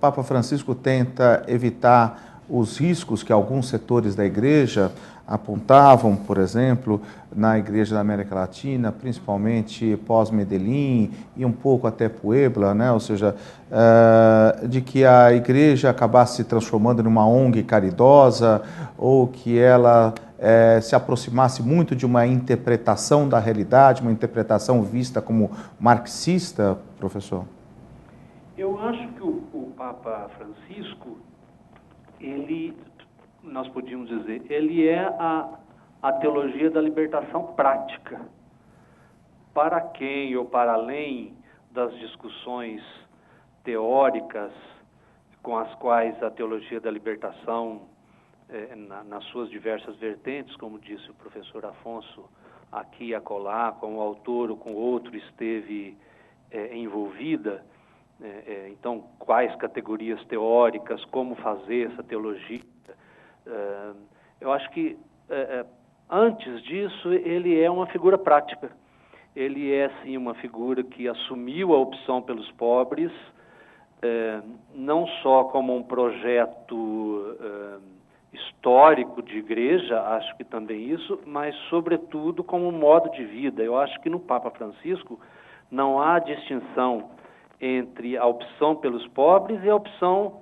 Papa Francisco tenta evitar os riscos que alguns setores da Igreja apontavam, por exemplo, na Igreja da América Latina, principalmente pós-Medellín e um pouco até Puebla, né? Ou seja, de que a Igreja acabasse se transformando numa ONG caridosa ou que ela se aproximasse muito de uma interpretação da realidade, uma interpretação vista como marxista, professor? Eu acho que o Papa Francisco, nós podíamos dizer, ele é a teologia da libertação prática. Para quem ou para além das discussões teóricas com as quais a teologia da libertação, nas suas diversas vertentes, como disse o professor Afonso, aqui e acolá, com o autor ou com outro esteve envolvida, então quais categorias teóricas, como fazer essa teologia. Eu acho que antes disso ele é uma figura prática. Ele é sim uma figura que assumiu a opção pelos pobres, não só como um projeto histórico de igreja, acho que também isso, mas sobretudo como um modo de vida. Eu acho que no Papa Francisco não há distinção entre a opção pelos pobres e a opção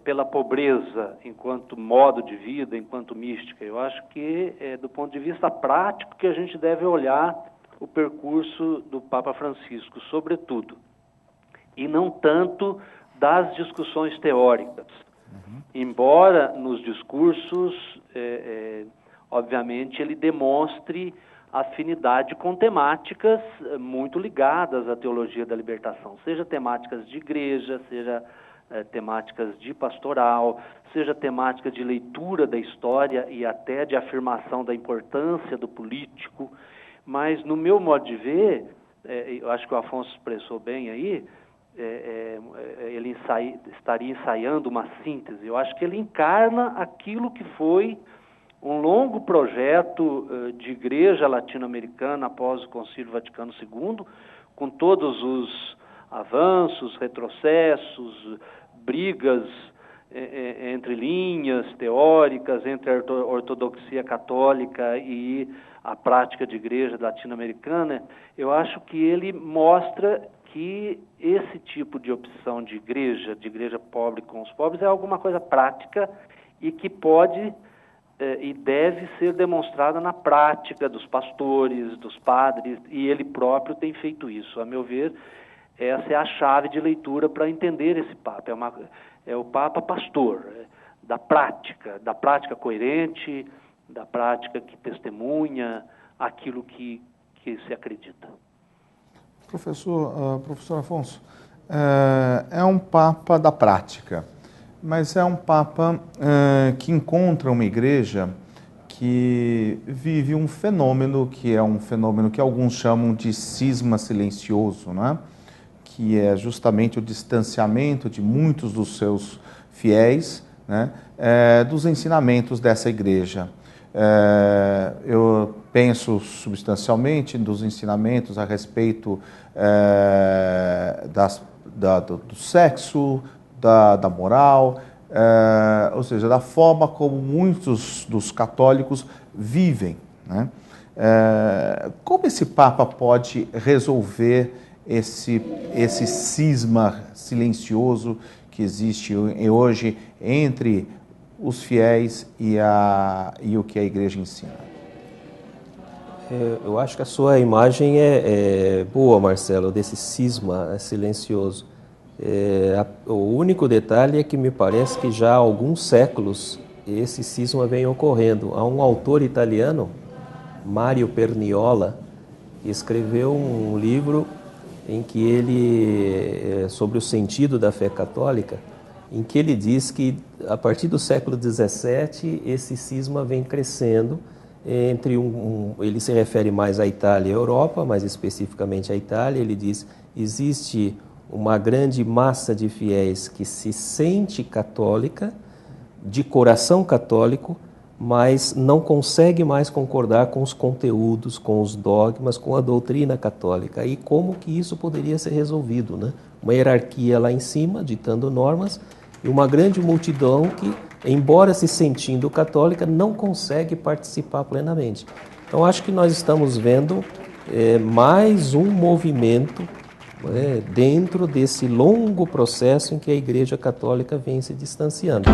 pela pobreza enquanto modo de vida, enquanto mística. Eu acho que do ponto de vista prático que a gente deve olhar o percurso do Papa Francisco, sobretudo, e não tanto das discussões teóricas. Embora nos discursos, obviamente, ele demonstre afinidade com temáticas muito ligadas à teologia da libertação, seja temáticas de igreja, seja temáticas de pastoral, seja temática de leitura da história e até de afirmação da importância do político. Mas, no meu modo de ver, eu acho que o Afonso expressou bem aí, ele estaria ensaiando uma síntese. Eu acho que ele encarna aquilo que foi um longo projeto de igreja latino-americana após o Concílio Vaticano II, com todos os avanços, retrocessos, brigas entre linhas teóricas, entre a ortodoxia católica e a prática de igreja latino-americana. Eu acho que ele mostra que esse tipo de opção de igreja pobre com os pobres, é alguma coisa prática e que pode e deve ser demonstrada na prática dos pastores, dos padres, e ele próprio tem feito isso. A meu ver, essa é a chave de leitura para entender esse Papa. É o Papa pastor, da prática coerente, da prática que testemunha aquilo que se acredita. Professor Afonso, é um Papa da prática, mas é um Papa que encontra uma igreja que vive um fenômeno que alguns chamam de cisma silencioso, né? Que é justamente o distanciamento de muitos dos seus fiéis, né? Dos ensinamentos dessa igreja. Eu penso substancialmente dos ensinamentos a respeito do sexo, da moral, ou seja, da forma como muitos dos católicos vivem, né? Como esse Papa pode resolver esse cisma silencioso que existe hoje entre os fiéis e o que a igreja ensina? Eu acho que a sua imagem é boa, Marcelo, desse cisma silencioso. O único detalhe é que me parece que já há alguns séculos esse cisma vem ocorrendo. Há um autor italiano, Mario Perniola, que escreveu um livro em que ele, sobre o sentido da fé católica, em que ele diz que a partir do século XVII esse cisma vem crescendo entre ele se refere mais à Itália e à Europa, mais especificamente à Itália. Ele diz: existe uma grande massa de fiéis que se sente católica, de coração católico, mas não consegue mais concordar com os conteúdos, com os dogmas, com a doutrina católica. E como que isso poderia ser resolvido, né? Uma hierarquia lá em cima, ditando normas, e uma grande multidão que, embora se sentindo católica, não consegue participar plenamente. Então, acho que nós estamos vendo mais um movimento dentro desse longo processo em que a Igreja Católica vem se distanciando.